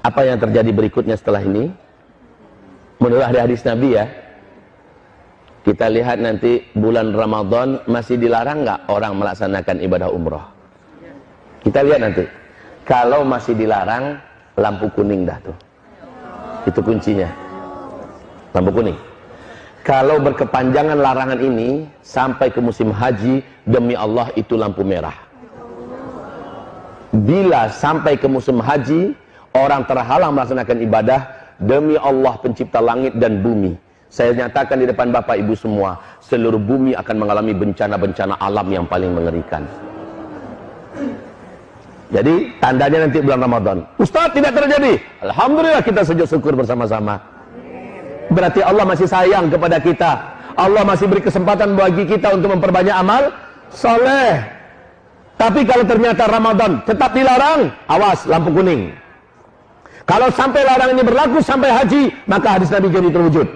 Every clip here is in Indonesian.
Apa yang terjadi berikutnya setelah ini? Menurut hadis Nabi ya, kita lihat nanti bulan Ramadan masih dilarang nggak orang melaksanakan ibadah umroh? Kita lihat nanti. Kalau masih dilarang, lampu kuning dah tuh. Itu kuncinya. Lampu kuning. Kalau berkepanjangan larangan ini sampai ke musim haji, demi Allah itu lampu merah. Bila sampai ke musim haji, orang terhalang melaksanakan ibadah, demi Allah pencipta langit dan bumi, saya nyatakan di depan Bapak Ibu semua, seluruh bumi akan mengalami bencana-bencana alam yang paling mengerikan. Jadi tandanya nanti bulan Ramadan. Ustaz, tidak terjadi. Alhamdulillah, kita sujud syukur bersama-sama. Berarti Allah masih sayang kepada kita. Allah masih beri kesempatan bagi kita untuk memperbanyak amal soleh. Tapi kalau ternyata Ramadan tetap dilarang, awas, lampu kuning. Kalau sampai larangan ini berlaku sampai haji, maka hadis Nabi jadi terwujud.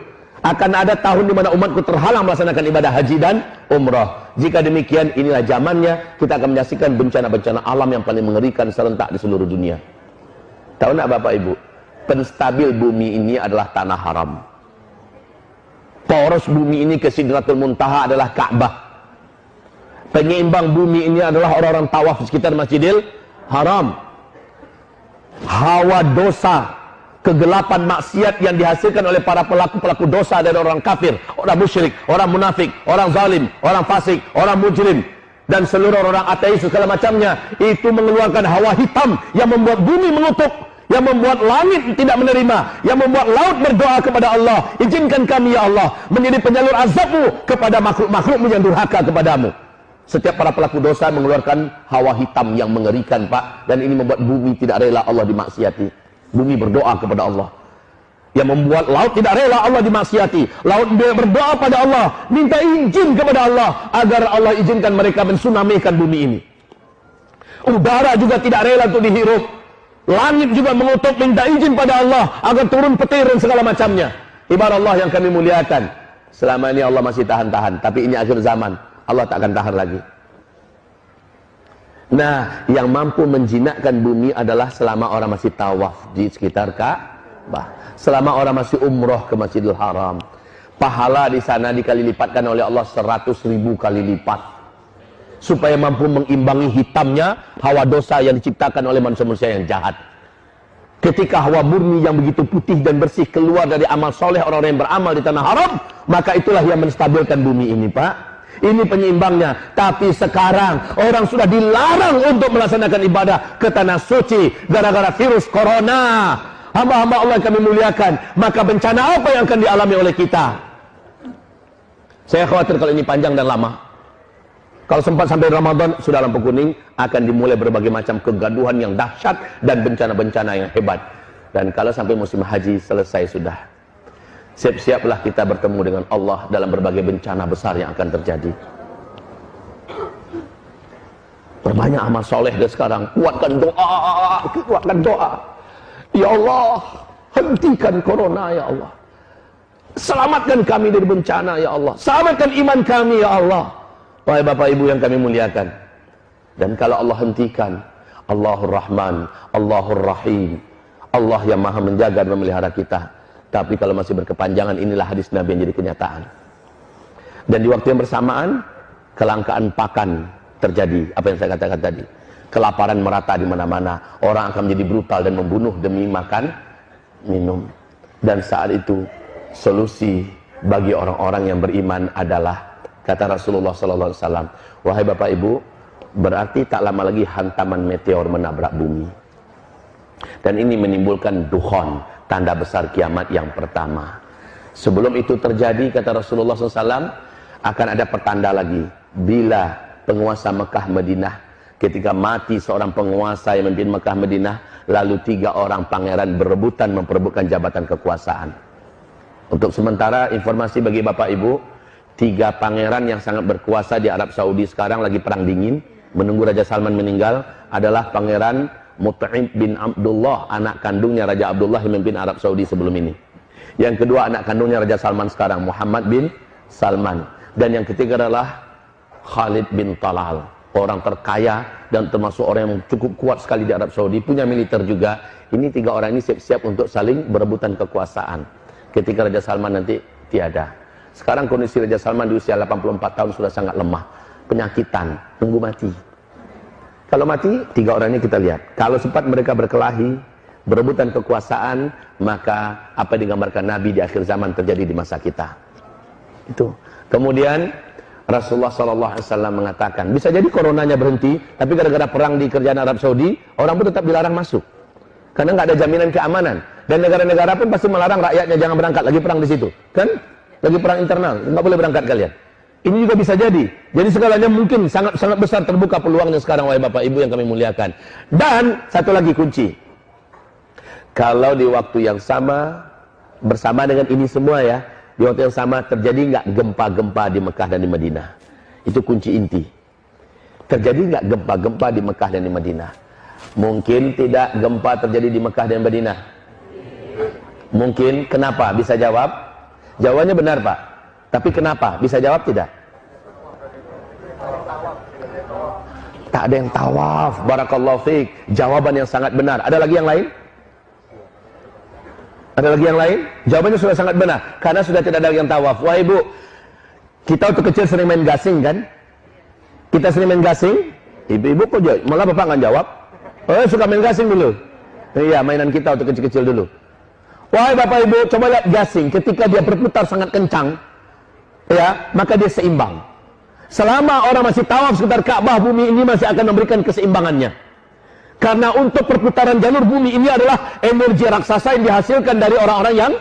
Akan ada tahun di mana umatku terhalang melaksanakan ibadah haji dan umrah. Jika demikian, inilah zamannya kita akan menyaksikan bencana-bencana alam yang paling mengerikan serentak di seluruh dunia. Tahu nak Bapak Ibu? Penstabil bumi ini adalah tanah haram. Poros bumi ini ke Sidratul Muntaha adalah Ka'bah. Penyeimbang bumi ini adalah orang-orang tawaf di sekitar Masjidil Haram. Hawa dosa, kegelapan maksiat yang dihasilkan oleh para pelaku-pelaku dosa dari orang kafir, orang musyrik, orang munafik, orang zalim, orang fasik, orang mujrim, dan seluruh orang ateis segala macamnya, itu mengeluarkan hawa hitam yang membuat bumi mengutuk, yang membuat langit tidak menerima, yang membuat laut berdoa kepada Allah, izinkan kami ya Allah menjadi penyalur azabmu kepada makhluk-makhlukmu yang durhaka kepadamu. Setiap para pelaku dosa mengeluarkan hawa hitam yang mengerikan, Pak, dan ini membuat bumi tidak rela Allah dimaksiati. Bumi berdoa kepada Allah, yang membuat laut tidak rela Allah dimaksiati. Laut berdoa pada Allah, minta izin kepada Allah agar Allah izinkan mereka mensunamikan bumi ini. Udara juga tidak rela untuk dihirup. Langit juga mengutuk, minta izin pada Allah agar turun petir dan segala macamnya. Ibarat Allah yang kami muliakan, selama ini Allah masih tahan-tahan, tapi ini akhir zaman, Allah tak akan tahan lagi. Nah, yang mampu menjinakkan bumi adalah selama orang masih tawaf di sekitar Ka'bah, selama orang masih umroh ke Masjidil Haram. Pahala di sana dikali lipatkan oleh Allah 100.000 kali lipat, supaya mampu mengimbangi hitamnya hawa dosa yang diciptakan oleh manusia-manusia yang jahat. Ketika hawa murni yang begitu putih dan bersih keluar dari amal soleh orang-orang yang beramal di tanah haram, maka itulah yang menstabilkan bumi ini, Pak. Ini penyeimbangnya. Tapi sekarang orang sudah dilarang untuk melaksanakan ibadah ke tanah suci gara-gara virus corona. Hamba-hamba Allah yang kami muliakan, maka bencana apa yang akan dialami oleh kita? Saya khawatir kalau ini panjang dan lama. Kalau sempat sampai Ramadan, sudah lampu kuning, akan dimulai berbagai macam kegaduhan yang dahsyat dan bencana-bencana yang hebat. Dan kalau sampai musim haji selesai sudah, siap-siaplah kita bertemu dengan Allah dalam berbagai bencana besar yang akan terjadi. Perbanyak amal soleh dari sekarang. Kuatkan doa. Ya Allah, hentikan corona ya Allah. Selamatkan kami dari bencana ya Allah. Selamatkan iman kami ya Allah. Wahai Bapak Ibu yang kami muliakan. Dan kalau Allah hentikan, Allahur Rahman, Allahur Rahim, Allah yang maha menjaga dan memelihara kita. Tapi kalau masih berkepanjangan, inilah hadis Nabi yang jadi kenyataan. Dan di waktu yang bersamaan, kelangkaan pakan terjadi. Apa yang saya katakan tadi, kelaparan merata di mana-mana. Orang akan menjadi brutal dan membunuh demi makan, minum. Dan saat itu solusi bagi orang-orang yang beriman adalah, kata Rasulullah SAW, wahai Bapak Ibu, berarti tak lama lagi hantaman meteor menabrak bumi. Dan ini menimbulkan dukhon, tanda besar kiamat yang pertama. Sebelum itu terjadi, kata Rasulullah SAW, akan ada pertanda lagi. Bila penguasa Mekah Madinah, ketika mati seorang penguasa yang memimpin Mekah Madinah, lalu 3 orang pangeran berebutan memperebutkan jabatan kekuasaan. Untuk sementara informasi bagi Bapak Ibu, 3 pangeran yang sangat berkuasa di Arab Saudi sekarang lagi perang dingin, menunggu Raja Salman meninggal, adalah Pangeran Mut'im bin Abdullah, anak kandungnya Raja Abdullah yang memimpin Arab Saudi sebelum ini. Yang kedua anak kandungnya Raja Salman sekarang, Muhammad bin Salman. Dan yang ketiga adalah Khalid bin Talal. orang terkaya dan termasuk orang yang cukup kuat sekali di Arab Saudi, punya militer juga. Ini 3 orang ini siap-siap untuk saling berebutan kekuasaan ketika Raja Salman nanti tiada. Sekarang kondisi Raja Salman di usia 84 tahun sudah sangat lemah, penyakitan, tunggu mati. Kalau mati, 3 orang ini kita lihat. Kalau sempat mereka berkelahi, berebutan kekuasaan, maka apa yang digambarkan Nabi di akhir zaman terjadi di masa kita. Itu. Kemudian Rasulullah SAW mengatakan, bisa jadi coronanya berhenti, tapi gara-gara perang di kerajaan Arab Saudi, orang pun tetap dilarang masuk. Karena nggak ada jaminan keamanan. Dan negara-negara pun pasti melarang rakyatnya jangan berangkat, lagi perang di situ. Kan? Lagi perang internal, nggak boleh berangkat kalian. Ini juga bisa jadi. Jadi segalanya mungkin sangat besar terbuka peluangnya sekarang, wahai Bapak Ibu yang kami muliakan. Dan satu lagi kunci. Kalau di waktu yang sama, bersama dengan ini semua ya, di waktu yang sama terjadi nggak gempa-gempa di Mekah dan di Madinah? Itu kunci inti. Terjadi nggak gempa-gempa di Mekah dan di Madinah? Mungkin tidak gempa terjadi di Mekah dan Madinah. Mungkin. Kenapa? Bisa jawab? Jawabannya benar, Pak. Tapi kenapa? Bisa jawab tidak? Tak ada yang tawaf. Barakallahu fiik. Jawaban yang sangat benar. Ada lagi yang lain? Ada lagi yang lain? Jawabannya sudah sangat benar. Karena sudah tidak ada yang tawaf. Wah Ibu, kita waktu kecil sering main gasing kan? Kita sering main gasing. Ibu-ibu kok jawab? Malah Bapak nggak jawab. Oh, suka main gasing dulu. Iya, mainan kita waktu kecil-kecil dulu. Wahai Bapak Ibu, coba lihat gasing. Ketika dia berputar sangat kencang, ya, maka dia seimbang. Selama orang masih tawaf sekitar Ka'bah, bumi ini masih akan memberikan keseimbangannya. Karena untuk perputaran jalur bumi ini adalah energi raksasa yang dihasilkan dari orang-orang yang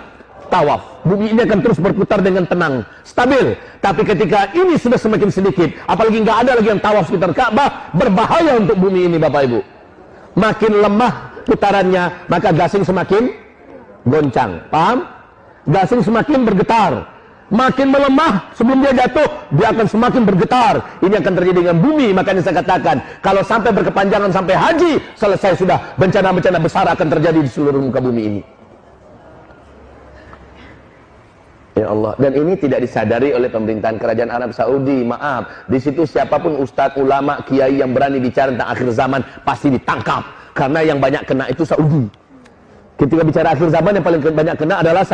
tawaf. Bumi ini akan terus berputar dengan tenang, stabil. Tapi ketika ini sudah semakin sedikit, apalagi nggak ada lagi yang tawaf sekitar Ka'bah, berbahaya untuk bumi ini, Bapak Ibu. Makin lemah putarannya, maka gasing semakin goncang. Paham? Gasing semakin bergetar. Makin melemah sebelum dia jatuh, dia akan semakin bergetar. Ini akan terjadi dengan bumi. Makanya saya katakan, kalau sampai berkepanjangan sampai haji, selesai sudah, bencana-bencana besar akan terjadi di seluruh muka bumi ini. Ya Allah. Dan ini tidak disadari oleh pemerintahan kerajaan Arab Saudi. Maaf, di situ siapapun ustadz, ulama, kiai yang berani bicara tentang akhir zaman pasti ditangkap. Karena yang banyak kena itu Saudi. Ketika bicara akhir zaman, yang paling banyak kena adalah